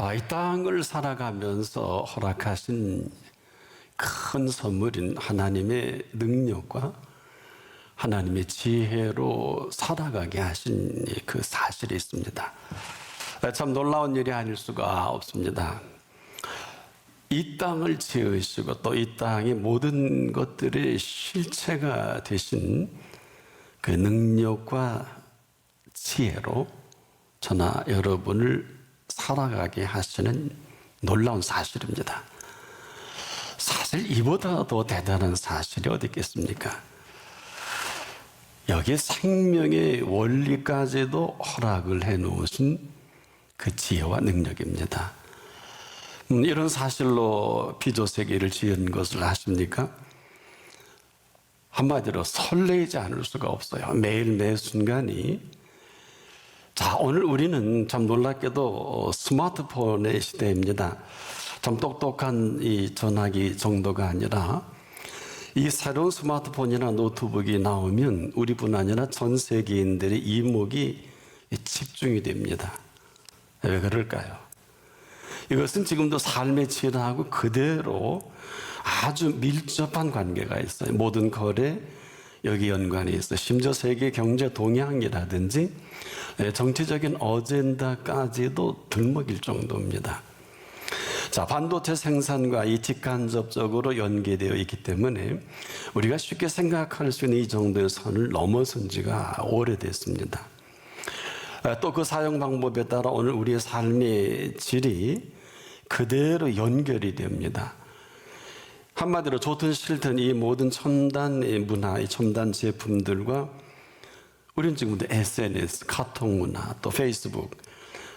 이 땅을 살아가면서 허락하신 큰 선물인 하나님의 능력과 하나님의 지혜로 살아가게 하신 그 사실이 있습니다. 참 놀라운 일이 아닐 수가 없습니다. 이 땅을 지으시고 또 이 땅의 모든 것들의 실체가 되신 그 능력과 지혜로 저나 여러분을 살아가게 하시는 놀라운 사실입니다. 사실 이보다 더 대단한 사실이 어디 있겠습니까? 여기에 생명의 원리까지도 허락을 해놓으신 그 지혜와 능력입니다. 이런 사실로 피조세계를 지은 것을 아십니까? 한마디로 설레이지 않을 수가 없어요. 매일 매 순간이. 자, 오늘 우리는 참 놀랍게도 스마트폰의 시대입니다. 참 똑똑한 이 전화기 정도가 아니라 이 새로운 스마트폰이나 노트북이 나오면 우리뿐 아니라 전 세계인들의 이목이 집중이 됩니다. 왜 그럴까요? 이것은 지금도 삶의 질하고 그대로 아주 밀접한 관계가 있어요. 모든 거래 여기 연관이 있어요. 심지어 세계 경제 동향이라든지 정치적인 어젠다까지도 들먹일 정도입니다. 자, 반도체 생산과 이 직간접적으로 연계되어 있기 때문에 우리가 쉽게 생각할 수 있는 이 정도의 선을 넘어선 지가 오래됐습니다. 또 그 사용 방법에 따라 오늘 우리의 삶의 질이 그대로 연결이 됩니다. 한마디로 좋든 싫든 이 모든 첨단 문화, 이 첨단 제품들과 우리는 지금도 SNS, 카톡 문화, 또 페이스북,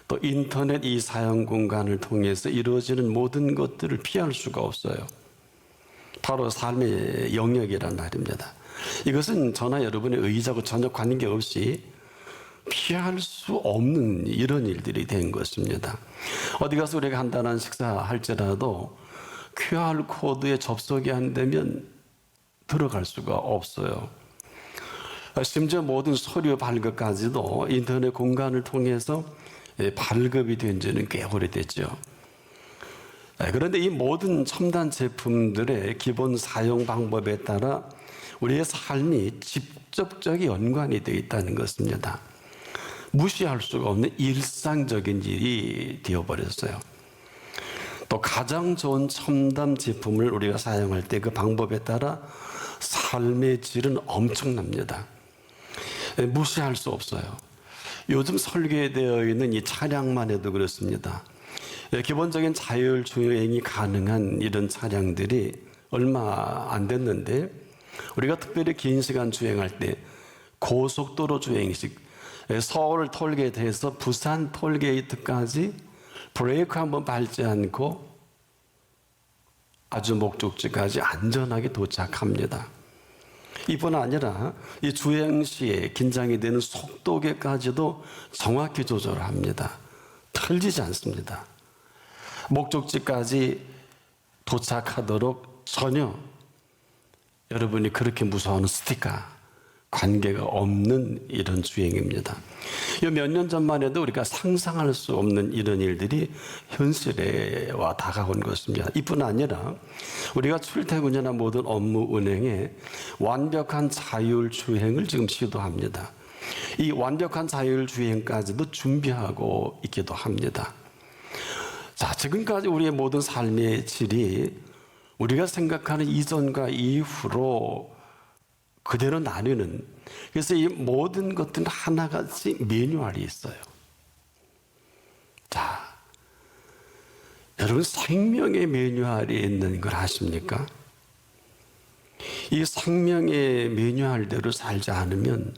또 인터넷 이 사용 공간을 통해서 이루어지는 모든 것들을 피할 수가 없어요. 바로 삶의 영역이란 말입니다. 이것은 저나 여러분의 의지하고 전혀 관계없이 피할 수 없는 이런 일들이 된 것입니다. 어디 가서 우리가 간단한 식사할지라도 QR코드에 접속이 안 되면 들어갈 수가 없어요. 심지어 모든 서류 발급까지도 인터넷 공간을 통해서 발급이 된 지는 꽤 오래됐죠. 그런데 이 모든 첨단 제품들의 기본 사용 방법에 따라 우리의 삶이 직접적인 연관이 되어 있다는 것입니다. 무시할 수가 없는 일상적인 일이 되어버렸어요. 또 가장 좋은 첨단 제품을 우리가 사용할 때 그 방법에 따라 삶의 질은 엄청납니다. 무시할 수 없어요. 요즘 설계되어 있는 이 차량만 해도 그렇습니다. 기본적인 자율주행이 가능한 이런 차량들이 얼마 안 됐는데 우리가 특별히 긴 시간 주행할 때 고속도로 주행식 서울 톨게이트에서 부산 톨게이트까지 브레이크 한번 밟지 않고 아주 목적지까지 안전하게 도착합니다. 이뿐 아니라 이 주행 시에 긴장이 되는 속도계까지도 정확히 조절합니다. 틀리지 않습니다. 목적지까지 도착하도록 전혀 여러분이 그렇게 무서워하는 스티커 관계가 없는 이런 주행입니다. 몇 년 전만 해도 우리가 상상할 수 없는 이런 일들이 현실에 와 다가온 것입니다. 이뿐 아니라 우리가 출퇴근이나 모든 업무 운행에 완벽한 자율주행을 지금 시도합니다. 이 완벽한 자율주행까지도 준비하고 있기도 합니다. 자, 지금까지 우리의 모든 삶의 질이 우리가 생각하는 이전과 이후로 그대로 나뉘는, 그래서 이 모든 것들은 하나같이 매뉴얼이 있어요. 자, 여러분 생명의 매뉴얼이 있는 걸 아십니까? 이 생명의 매뉴얼대로 살지 않으면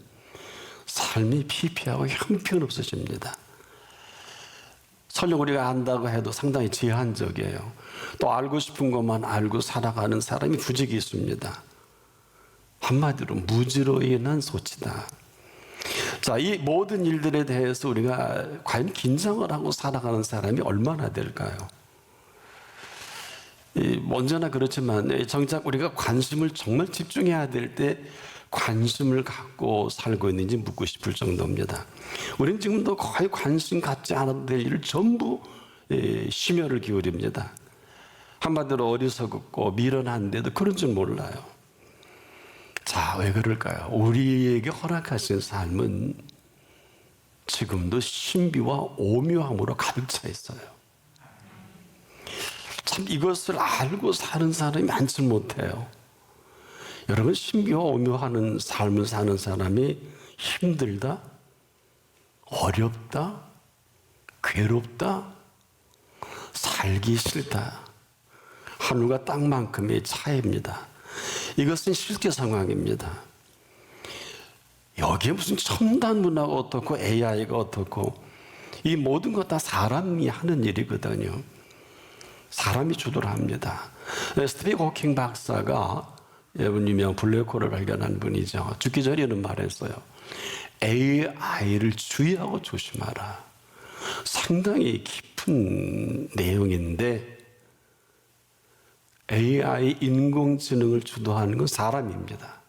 삶이 피폐하고 형편없어집니다. 설령 우리가 안다고 해도 상당히 제한적이에요. 또 알고 싶은 것만 알고 살아가는 사람이 부족이 있습니다. 한마디로 무지로 인한 소치다. 자, 이 모든 일들에 대해서 우리가 과연 긴장을 하고 살아가는 사람이 얼마나 될까요? 언제나 그렇지만 정작 우리가 관심을 정말 집중해야 될 때 관심을 갖고 살고 있는지 묻고 싶을 정도입니다. 우리는 지금도 거의 관심 갖지 않아도 될 일을 전부 심혈을 기울입니다. 한마디로 어리석고 미련한데도 그런 줄 몰라요. 자, 왜 그럴까요? 우리에게 허락하신 삶은 지금도 신비와 오묘함으로 가득 차 있어요. 참 이것을 알고 사는 사람이 많지 못해요. 여러분, 신비와 오묘하는 삶을 사는 사람이 힘들다, 어렵다, 괴롭다, 살기 싫다. 하늘과 땅만큼의 차이입니다. 이것은 실제 상황입니다. 여기에 무슨 첨단 문화가 어떻고 AI가 어떻고, 이 모든 것 다 사람이 하는 일이거든요. 사람이 주도를 합니다. 스티븐 호킹 박사가, 여러분 유명한 블랙홀을 발견한 분이죠. 죽기 전에 이런 말을 했어요. AI를 주의하고 조심하라. 상당히 깊은 내용인데, AI, 인공지능을 주도하는 건 사람입니다.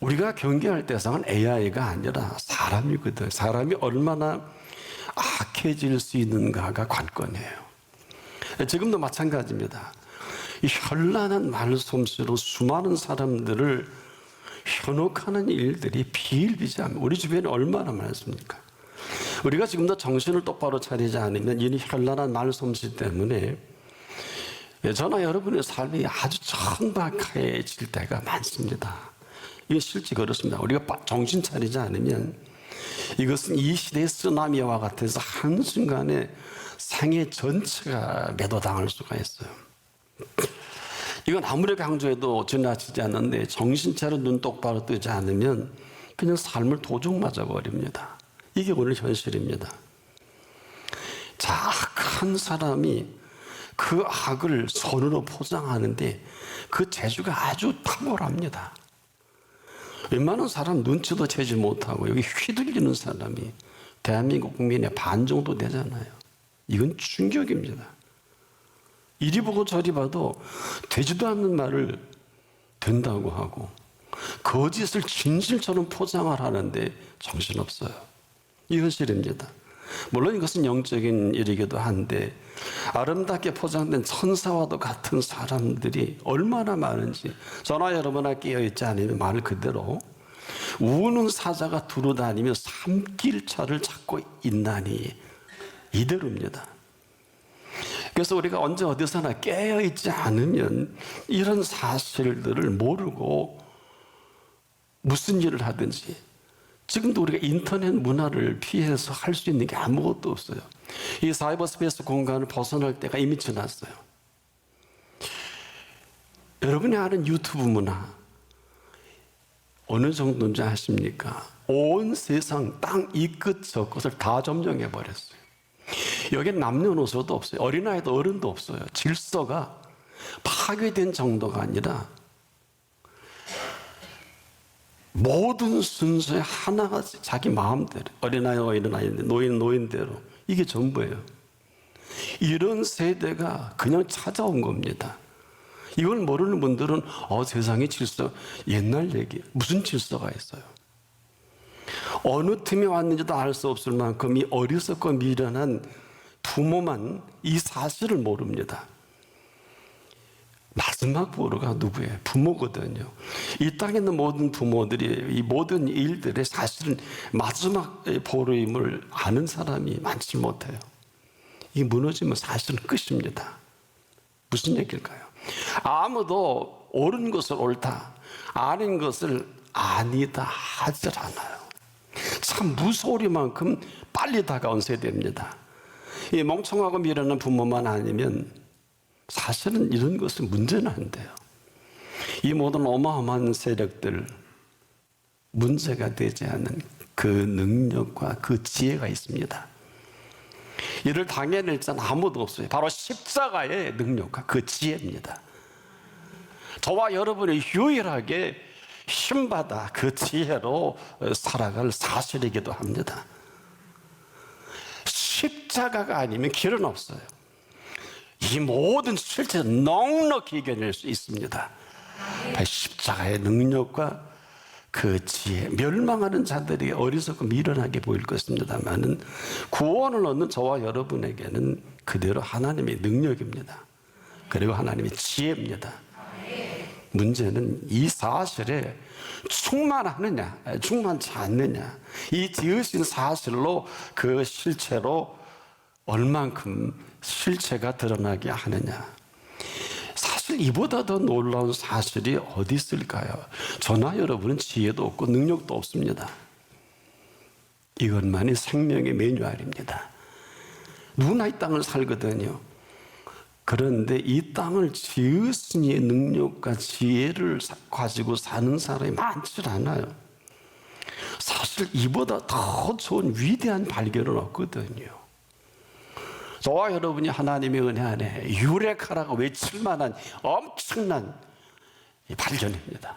우리가 경계할 대상은 AI가 아니라 사람이거든. 사람이 얼마나 악해질 수 있는가가 관건이에요. 지금도 마찬가지입니다. 이 현란한 말솜씨로 수많은 사람들을 현혹하는 일들이 비일비재합니다. 우리 주변에 얼마나 많습니까? 우리가 지금도 정신을 똑바로 차리지 않으면 이 현란한 말솜씨 때문에 저나 여러분의 삶이 아주 천박해질 때가 많습니다. 이게 실제 그렇습니다. 우리가 정신 차리지 않으면 이것은 이 시대의 쓰나미와 같아서 한순간에 생애 전체가 매도당할 수가 있어요. 이건 아무리 강조해도 지나치지 않는데 정신 차려 눈 똑바로 뜨지 않으면 그냥 삶을 도둑 맞아버립니다. 이게 오늘 현실입니다. 자, 악한 사람이 그 악을 선으로 포장하는데 그 재주가 아주 탁월합니다. 웬만한 사람 눈치도 채지 못하고 여기 휘둘리는 사람이 대한민국 국민의 반 정도 되잖아요. 이건 충격입니다. 이리 보고 저리 봐도 되지도 않는 말을 된다고 하고 거짓을 진실처럼 포장을 하는데 정신없어요. 이 현실입니다. 물론 이것은 영적인 일이기도 한데 아름답게 포장된 천사와도 같은 사람들이 얼마나 많은지 저나 여러분아 깨어있지 않으면 말 그대로 우는 사자가 두루다니며 삼킬차를 찾고 있나니 이대로입니다. 그래서 우리가 언제 어디서나 깨어있지 않으면 이런 사실들을 모르고 무슨 일을 하든지 지금도 우리가 인터넷 문화를 피해서 할 수 있는 게 아무것도 없어요. 이 사이버 스페이스 공간을 벗어날 때가 이미 지났어요. 여러분이 아는 유튜브 문화 어느 정도인지 아십니까? 온 세상 땅 이 끝 저 끝을 다 점령해 버렸어요. 여기는 남녀노소도 없어요. 어린아이도 어른도 없어요. 질서가 파괴된 정도가 아니라 모든 순서에 하나가 자기 마음대로, 어린아이가 어린아이인데 노인은 노인대로, 이게 전부예요. 이런 세대가 그냥 찾아온 겁니다. 이걸 모르는 분들은 세상의 질서, 옛날 얘기, 무슨 질서가 있어요? 어느 틈에 왔는지도 알 수 없을 만큼 이 어리석고 미련한 부모만 이 사실을 모릅니다. 마지막 보루가 누구예요? 부모거든요. 이 땅에 있는 모든 부모들이 이 모든 일들의 사실은 마지막 보루임을 아는 사람이 많지 못해요. 이게 무너지면 사실은 끝입니다. 무슨 얘기일까요? 아무도 옳은 것을 옳다, 아닌 것을 아니다 하질 않아요. 참 무소리만큼 빨리 다가온 세대입니다. 이 멍청하고 미련한 부모만 아니면 사실은 이런 것은 문제는 안 돼요. 이 모든 어마어마한 세력들 문제가 되지 않는 그 능력과 그 지혜가 있습니다. 이를 당해낼 자는 아무도 없어요. 바로 십자가의 능력과 그 지혜입니다. 저와 여러분이 유일하게 힘받아 그 지혜로 살아갈 사실이기도 합니다. 십자가가 아니면 길은 없어요. 이 모든 실체를 넉넉히 이겨낼 수 있습니다. 십자가의 능력과 그 지혜, 멸망하는 자들이 어리석고 미련하게 보일 것입니다만은 구원을 얻는 저와 여러분에게는 그대로 하나님의 능력입니다. 그리고 하나님의 지혜입니다. 문제는 이 사실에 충만하느냐, 충만치 않느냐, 이 지으신 사실로 그 실체로 얼만큼 실체가 드러나게 하느냐. 사실 이보다 더 놀라운 사실이 어디 있을까요? 저나 여러분은 지혜도 없고 능력도 없습니다. 이것만이 생명의 매뉴얼입니다. 누구나 이 땅을 살거든요. 그런데 이 땅을 지으시니의 능력과 지혜를 가지고 사는 사람이 많지 않아요. 사실 이보다 더 좋은 위대한 발견은 없거든요. 저와 여러분이 하나님의 은혜 안에 유레카라고 외칠 만한 엄청난 발견입니다.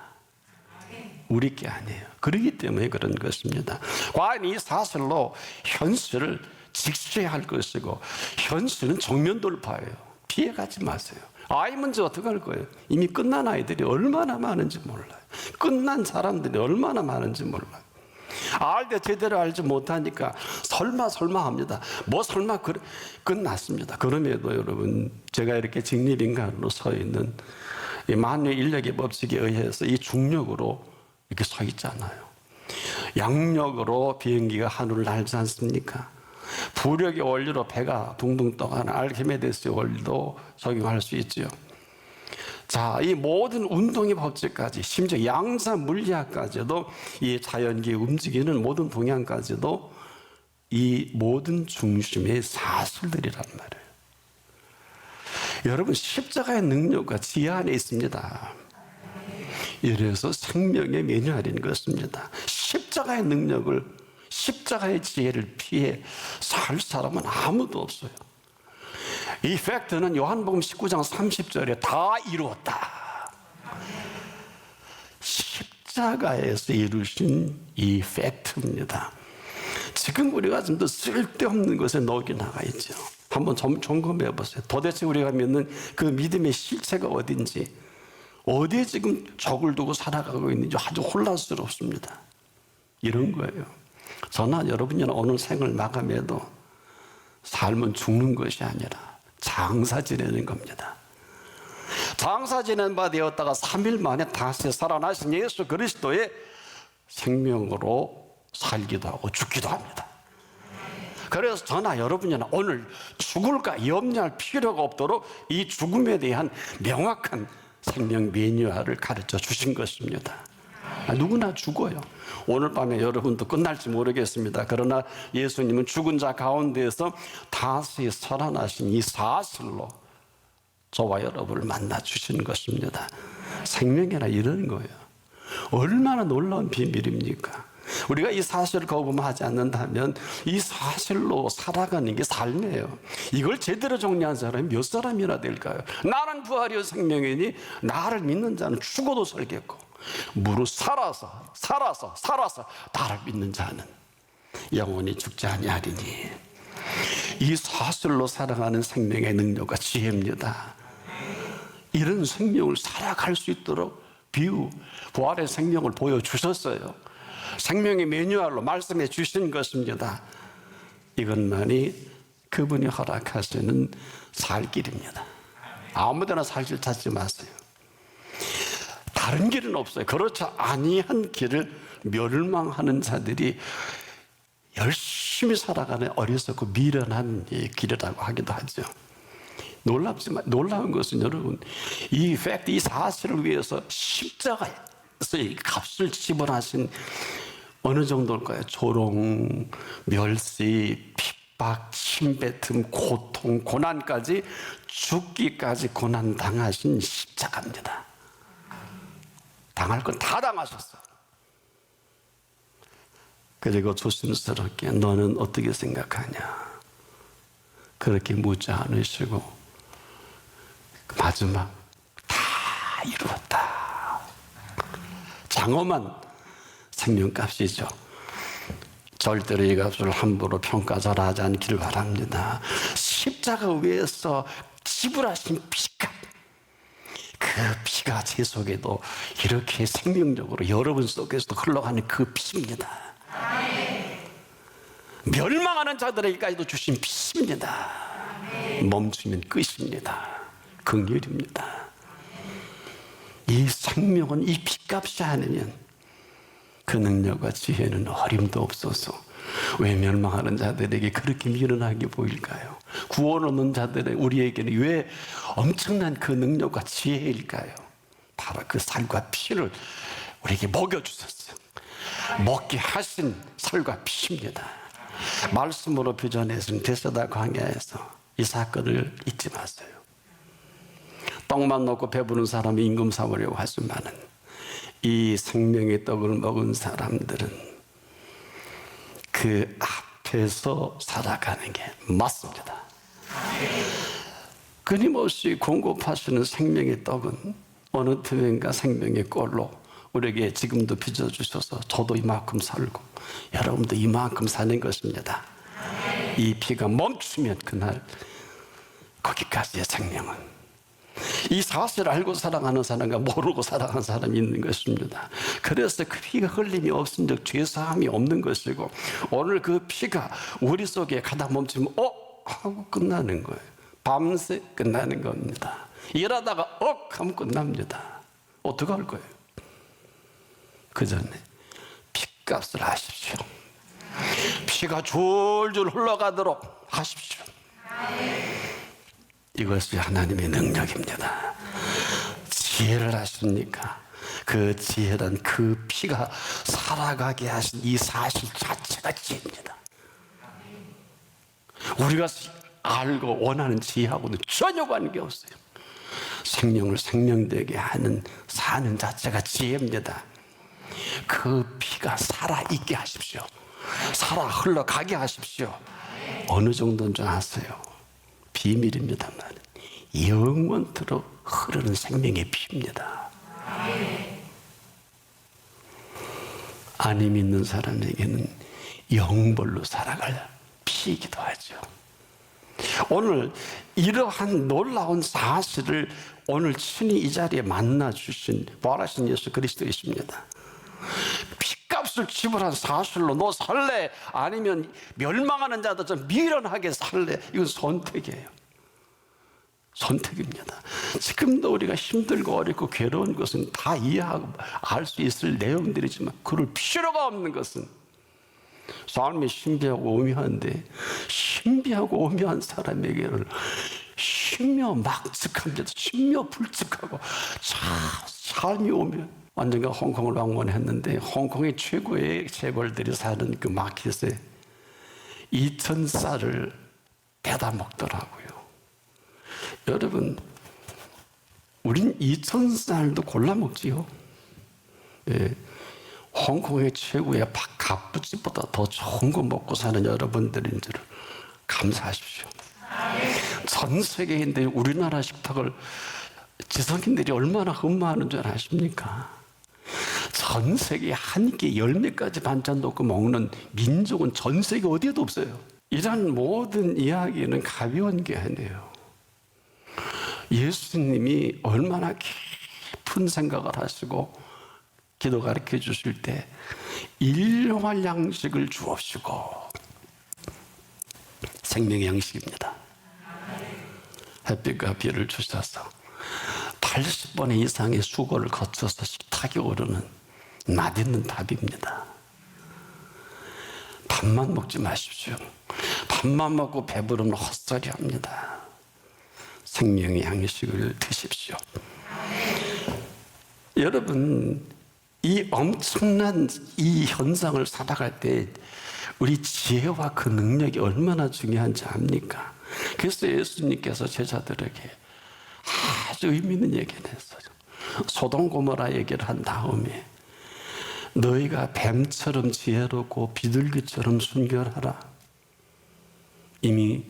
우리 게 아니에요. 그렇기 때문에 그런 것입니다. 과연 이 사실로 현실을 직시해야 할 것이고, 현실은 정면 돌파예요. 피해가지 마세요. 아이 문제 어떻게 할 거예요? 이미 끝난 아이들이 얼마나 많은지 몰라요. 끝난 사람들이 얼마나 많은지 몰라요. 알 때 제대로 알지 못하니까 설마 합니다. 뭐 설마 끝났습니다. 그럼에도 여러분, 제가 이렇게 직립인간으로 서 있는 이 만유의 인력의 법칙에 의해서 이 중력으로 이렇게 서 있잖아요. 양력으로 비행기가 하늘을 날지 않습니까? 부력의 원리로 배가 둥둥 떠가는 알키메데스의 원리도 적용할 수 있죠. 자, 이 모든 운동의 법칙까지, 심지어 양자 물리학까지도, 이 자연계에 움직이는 모든 동향까지도 이 모든 중심의 사실들이란 말이에요. 여러분, 십자가의 능력과 지혜 안에 있습니다. 이래서 생명의 매뉴얼인 것입니다. 십자가의 능력을, 십자가의 지혜를 피해 살 사람은 아무도 없어요. 이 팩트는 요한복음 19장 30절에 다 이루었다. 십자가에서 이루신 이 팩트입니다. 지금 우리가 좀 더 쓸데없는 것에 녹이 나가 있죠. 한번 점검해 보세요. 도대체 우리가 믿는 그 믿음의 실체가 어딘지, 어디에 지금 적을 두고 살아가고 있는지 아주 혼란스럽습니다. 이런 거예요. 저나 여러분이나 오늘 생을 마감해도 삶은 죽는 것이 아니라 장사 지내는 겁니다. 장사 지낸 바 되었다가 3일 만에 다시 살아나신 예수 그리스도의 생명으로 살기도 하고 죽기도 합니다. 그래서 저나 여러분이나 오늘 죽을까 염려할 필요가 없도록 이 죽음에 대한 명확한 생명 매뉴얼을 가르쳐 주신 것입니다. 누구나 죽어요. 오늘 밤에 여러분도 끝날지 모르겠습니다. 그러나 예수님은 죽은 자 가운데에서 다시 살아나신 이 사실로 저와 여러분을 만나 주시는 것입니다. 생명이라 이런 거예요. 얼마나 놀라운 비밀입니까? 우리가 이 사실을 거부하지 않는다면 이 사실로 살아가는 게 삶이에요. 이걸 제대로 정리한 사람이 몇 사람이나 될까요? 나는 부활이요 생명이니 나를 믿는 자는 죽어도 살겠고 무릇 살아서 나를 믿는 자는 영원히 죽지 아니하리니. 이 사실로 살아가는 생명의 능력과 지혜입니다. 이런 생명을 살아갈 수 있도록 부활의 생명을 보여주셨어요. 생명의 매뉴얼로 말씀해 주신 것입니다. 이것만이 그분이 허락하시는 살 길입니다. 아무데나 살 길 찾지 마세요. 다른 길은 없어요. 그렇지 아니한 길을 멸망하는 자들이 열심히 살아가는 어리석고 미련한 길이라고 하기도 하죠. 놀랍지만 놀라운 것은 여러분, 이 팩트, 이 사실을 위해서 십자가에서 이 값을 지불하신 어느 정도일까요? 조롱, 멸시, 핍박, 침뱉음, 고통, 고난까지 죽기까지 고난 당하신 십자가입니다. 당할 건 다 당하셨어. 그리고 조심스럽게 너는 어떻게 생각하냐? 그렇게 묻지 않으시고 마지막 다 이루었다. 장엄한 생명값이죠. 절대로 이 값을 함부로 평가절하 하지 않기를 바랍니다. 십자가 위에서 지불하신 피값, 그 피가 제 속에도 이렇게 생명력으로 여러분 속에서도 흘러가는 그 피입니다. 멸망하는 자들에게까지도 주신 피입니다. 멈추면 끝입니다. 긍휼입니다. 이 생명은 이 피값이 아니면 그 능력과 지혜는 어림도 없어서 왜 멸망하는 자들에게 그렇게 미련하게 보일까요? 구원 얻는 자들의 우리에게는 왜 엄청난 그 능력과 지혜일까요? 바로 그 살과 피를 우리에게 먹여주셨어요. 먹게 하신 살과 피입니다. 말씀으로 뷰전에서는 베세다 광야에서 이 사건을 잊지 마세요. 떡만 놓고 배부른 사람이 임금 삼으려고 하지만은 이 생명의 떡을 먹은 사람들은 그 앞에서 살아가는 게 맞습니다. 끊임없이 공급하시는 생명의 떡은 어느 틈엔가 생명의 꼴로 우리에게 지금도 빚어주셔서 저도 이만큼 살고 여러분도 이만큼 사는 것입니다. 이 피가 멈추면 그날 거기까지의 생명은 이 사실을 알고 살아가는 사람과 모르고 살아가는 사람이 있는 것입니다. 그래서 그 피가 흘림이 없은즉 죄사함이 없는 것이고 오늘 그 피가 우리 속에 가다 멈추면 하고 끝나는 거예요. 밤새 끝나는 겁니다. 일하다가 하면 끝납니다. 어떻게 할 거예요? 그 전에 피값을 하십시오. 피가 줄줄 흘러가도록 하십시오. 이것이 하나님의 능력입니다. 지혜를 하십니까? 그 지혜란 그 피가 살아가게 하신 이 사실 자체가 지혜입니다. 우리가 알고 원하는 지혜하고는 전혀 관계없어요. 생명을 생명되게 하는 사는 자체가 지혜입니다. 그 피가 살아있게 하십시오. 살아 흘러가게 하십시오. 어느 정도인 줄 아세요? 비밀입니다만 영원토록 흐르는 생명의 피입니다. 안 믿는 사람에게는 영벌로 살아갈 피이기도 하죠. 오늘 이러한 놀라운 사실을 오늘 친히 이 자리에 만나주신 부활하신 예수 그리스도이십니다. 피값을 지불한 사실로 너 살래? 아니면 멸망하는 자들 좀 미련하게 살래? 이건 선택이에요. 선택입니다. 지금도 우리가 힘들고 어렵고 괴로운 것은 다 이해하고 알 수 있을 내용들이지만 그럴 필요가 없는 것은 삶이 신비하고 오묘한데 신비하고 오묘한 사람에게는 신묘막측합니다. 신묘불측하고 삶이 오묘. 언젠가 홍콩을 방문했는데 홍콩의 최고의 재벌들이 사는 그 마켓에 2,000쌀을 대다 먹더라고요. 여러분, 우린 2,000쌀도 골라 먹지요. 예. 홍콩의 최고의 갓부집보다 더 좋은 거 먹고 사는 여러분들인 줄 감사하십시오. 전 세계인들이 우리나라 식탁을 지성인들이 얼마나 흠모하는 줄 아십니까? 전 세계에 한 끼 10개까지 반찬 놓고 먹는 민족은 전 세계 어디에도 없어요. 이런 모든 이야기는 가벼운 게 아니에요. 예수님이 얼마나 깊은 생각을 하시고 기도 가르쳐 주실 때 일용할 양식을 주옵시고 생명의 양식입니다. 햇빛과 비를 주셔서 80번의 이상의 수고를 거쳐서 식탁에 오르는 맛있는 밥입니다. 밥만 먹지 마십시오. 밥만 먹고 배부르면 헛소리합니다. 생명의 양식을 드십시오. 여러분, 이 엄청난 이 현상을 살아갈 때 우리 지혜와 그 능력이 얼마나 중요한지 압니까? 그래서 예수님께서 제자들에게 아주 의미 있는 얘기를 했어요. 소돔 고모라 얘기를 한 다음에 너희가 뱀처럼 지혜롭고 비둘기처럼 순결하라. 이미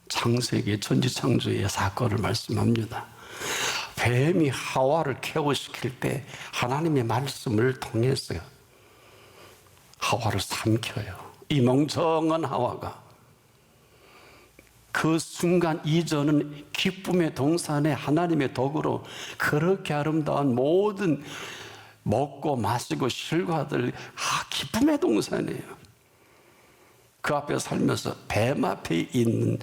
창세기 천지창조의 사건을 말씀합니다. 뱀이 하와를 케어시킬 때 하나님의 말씀을 통해서 하와를 삼켜요. 이 멍청한 하와가 그 순간 이전은 기쁨의 동산에 하나님의 덕으로 그렇게 아름다운 모든 먹고 마시고 실과들 기쁨의 동산이에요. 그 앞에 살면서 뱀 앞에 있는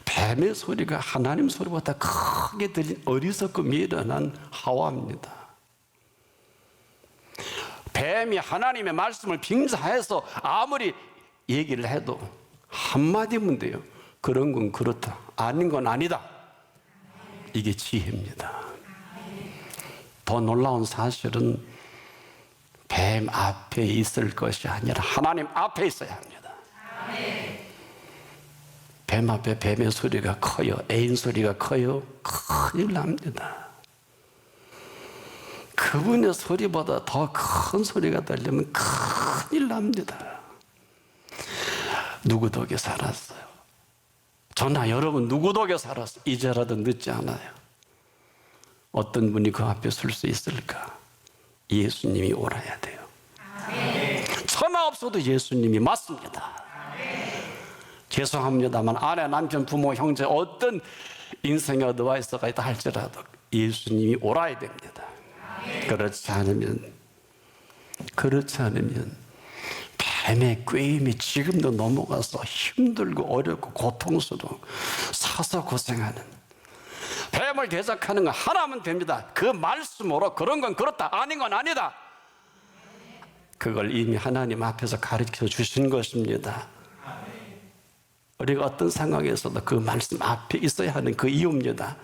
뱀의 소리가 하나님 소리보다 크게 들린 어리석고 미련한 하와입니다. 뱀이 하나님의 말씀을 빙자해서 아무리 얘기를 해도 한마디면 돼요. 그런 건 그렇다, 아닌 건 아니다. 이게 지혜입니다. 더 놀라운 사실은 뱀 앞에 있을 것이 아니라 하나님 앞에 있어야 합니다. 뱀 앞에 뱀의 소리가 커요, 애인 소리가 커요, 큰일 납니다. 그분의 소리보다 더 큰 소리가 들리면 큰일 납니다. 누구 덕에 살았어요? 저나 여러분 누구 덕에 살았어요? 이제라도 늦지 않아요. 어떤 분이 그 앞에 설 수 있을까? 예수님이 오라야 돼요. 천하 없어도 예수님이 맞습니다. 죄송합니다만 아내, 남편, 부모, 형제 어떤 인생에 어디와 있어가 있다 할지라도 예수님이 오라야 됩니다. 그렇지 않으면 뱀의 꾀임이 지금도 넘어가서 힘들고 어렵고 고통스러워 사서 고생하는, 뱀을 대적하는 건 하나면 됩니다. 그 말씀으로 그런 건 그렇다, 아닌 건 아니다. 그걸 이미 하나님 앞에서 가르쳐 주신 것입니다. 우리가 어떤 상황에서도 그 말씀 앞에 있어야 하는 그 이유입니다.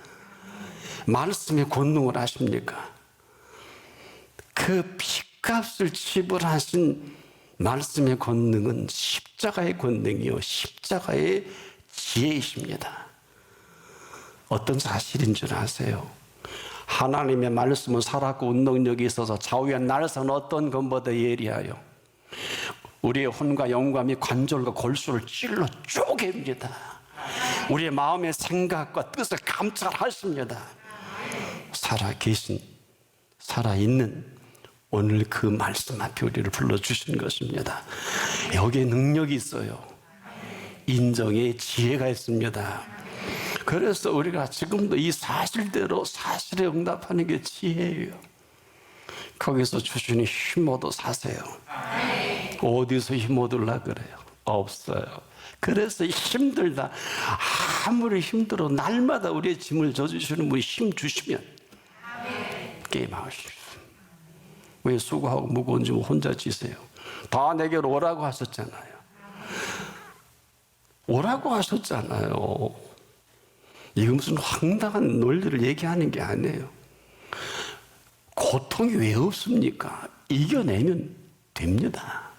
말씀의 권능을 아십니까? 그 피값을 지불하신 말씀의 권능은 십자가의 권능이요, 십자가의 지혜이십니다. 어떤 사실인 줄 아세요? 하나님의 말씀은 살았고 운동력이 있어서 좌우의 날선 어떤 것보다 예리하여 우리의 혼과 영과 및 관절과 골수를 찔러 쪼갭니다. 우리의 마음의 생각과 뜻을 감찰하십니다. 살아있는 오늘 그 말씀 앞에 우리를 불러주신 것입니다. 여기에 능력이 있어요. 인정의 지혜가 있습니다. 그래서 우리가 지금도 이 사실대로 사실에 응답하는 게 지혜예요. 거기서 주시니 힘 얻어 사세요. 어디서 힘 얻으려 그래요? 없어요. 그래서 힘들다, 아무리 힘들어 날마다 우리의 짐을 져주시는 분이 힘 주시면 게임하십시오. 왜 수고하고 무거운 짐을 혼자 지세요? 다 내게로 오라고 하셨잖아요. 오라고 하셨잖아요. 이거 무슨 황당한 논리를 얘기하는 게 아니에요. 고통이 왜 없습니까? 이겨내면 됩니다.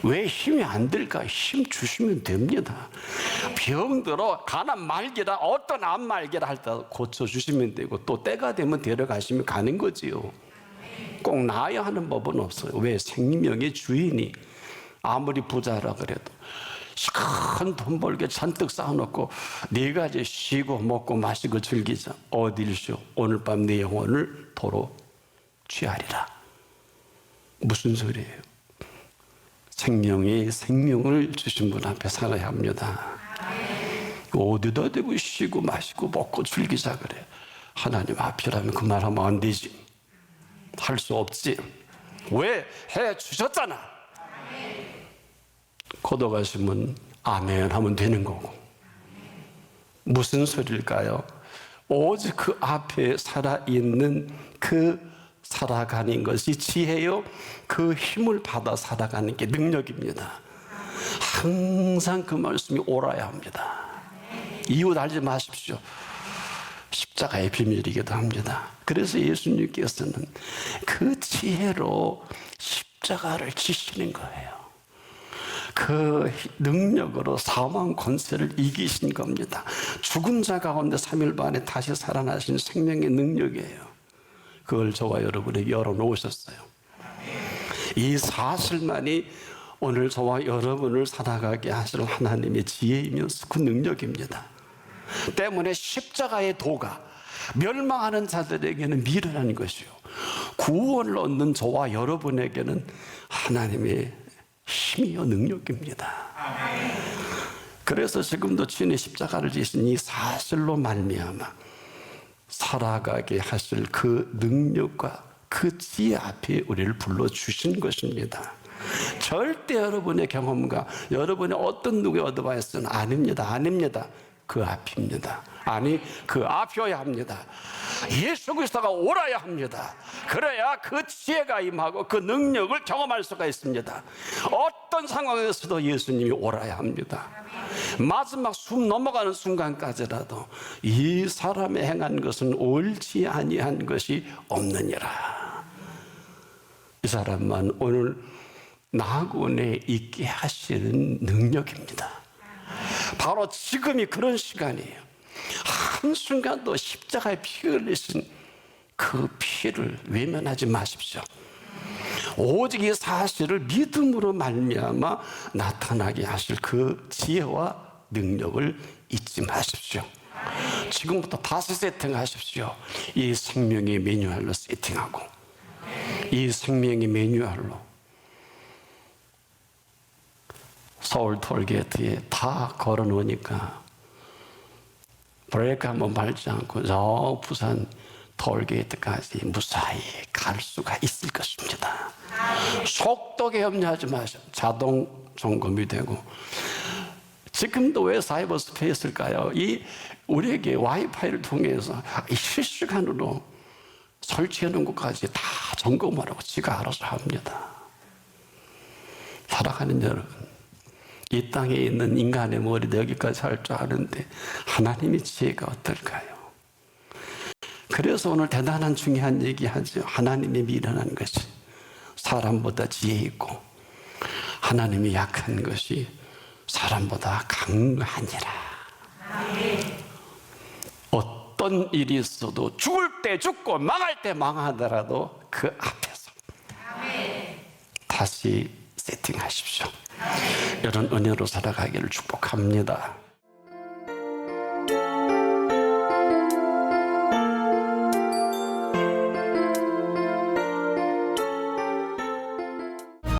왜 힘이 안 들까? 힘 주시면 됩니다. 병들어 가난 말기라 어떤 암 말기라 할 때 고쳐주시면 되고, 또 때가 되면 데려가시면 가는 거지요. 꼭 나아야 하는 법은 없어요. 왜? 생명의 주인이 아무리 부자라 그래도 큰 돈 벌게 잔뜩 쌓아놓고 네 가지 쉬고 먹고 마시고 즐기자. 어딜 쉬어? 오늘 밤 내 영혼을 도로 취하리라. 무슨 소리예요? 생명을 주신 분 앞에 살아야 합니다. 어디다 대고 쉬고 마시고 먹고 즐기자 그래. 하나님 앞이라면 그 말하면 안 되지. 할 수 없지. 왜? 해 주셨잖아. 걷어가시면 아멘 하면 되는 거고. 무슨 소리일까요? 오직 그 앞에 살아있는 그 살아가는 것이 지혜요, 그 힘을 받아 살아가는 게 능력입니다. 항상 그 말씀이 옳아야 합니다. 이유 알지 마십시오. 십자가의 비밀이기도 합니다. 그래서 예수님께서는 그 지혜로 십자가를 지시는 거예요. 그 능력으로 사망 권세를 이기신 겁니다. 죽은 자 가운데 3일 만에 다시 살아나신 생명의 능력이에요. 그걸 저와 여러분에게 열어놓으셨어요. 이 사실만이 오늘 저와 여러분을 살아가게 하실 하나님의 지혜이면서 그 능력입니다. 때문에 십자가의 도가 멸망하는 자들에게는 미련한 것이요, 구원을 얻는 저와 여러분에게는 하나님의 힘이요 능력입니다. 그래서 지금도 주님의 십자가를 지신 이 사실로 말미암아 살아가게 하실 그 능력과 그 지혜 앞에 우리를 불러주신 것입니다. 절대 여러분의 경험과 여러분의 어떤 누구의 어드바이스는 아닙니다. 아닙니다. 그 앞입니다. 아니, 그 앞이어야 합니다. 예수 그리스도가 오라야 합니다. 그래야 그 지혜가 임하고 그 능력을 경험할 수가 있습니다. 어떤 상황에서도 예수님이 오라야 합니다. 마지막 숨 넘어가는 순간까지라도 이 사람이 행한 것은 옳지 아니한 것이 없느니라. 이 사람만 오늘 나그네 있게 하시는 능력입니다. 바로 지금이 그런 시간이에요. 한순간도 십자가에 피 흘리신 그 피를 외면하지 마십시오. 오직 이 사실을 믿음으로 말미암아 나타나게 하실 그 지혜와 능력을 잊지 마십시오. 지금부터 다시 세팅하십시오. 이 생명의 매뉴얼로 세팅하고, 이 생명의 매뉴얼로 서울 톨게이트에 다 걸어놓으니까 브레이크 한번 밟지 않고 저 부산 톨게이트까지 무사히 갈 수가 있을 것입니다. 속도 염려하지 마시오. 자동 점검이 되고, 지금도 왜 사이버 스페이스일까요? 우리에게 와이파이를 통해서 실시간으로 설치해 놓은 것까지 다 점검하라고 지가 알아서 합니다. 살아가는 여러분, 이 땅에 있는 인간의 머리도 여기까지 할 줄 아는데 하나님의 지혜가 어떨까요? 그래서 오늘 대단한 중요한 얘기하죠. 하나님이 미련한 것이 사람보다 지혜 있고, 하나님이 약한 것이 사람보다 강하니라. 어떤 일이 있어도 죽을 때 죽고 망할 때 망하더라도 그 앞에서 다시 세팅하십시오. 이런 은혜로 살아가기를 축복합니다.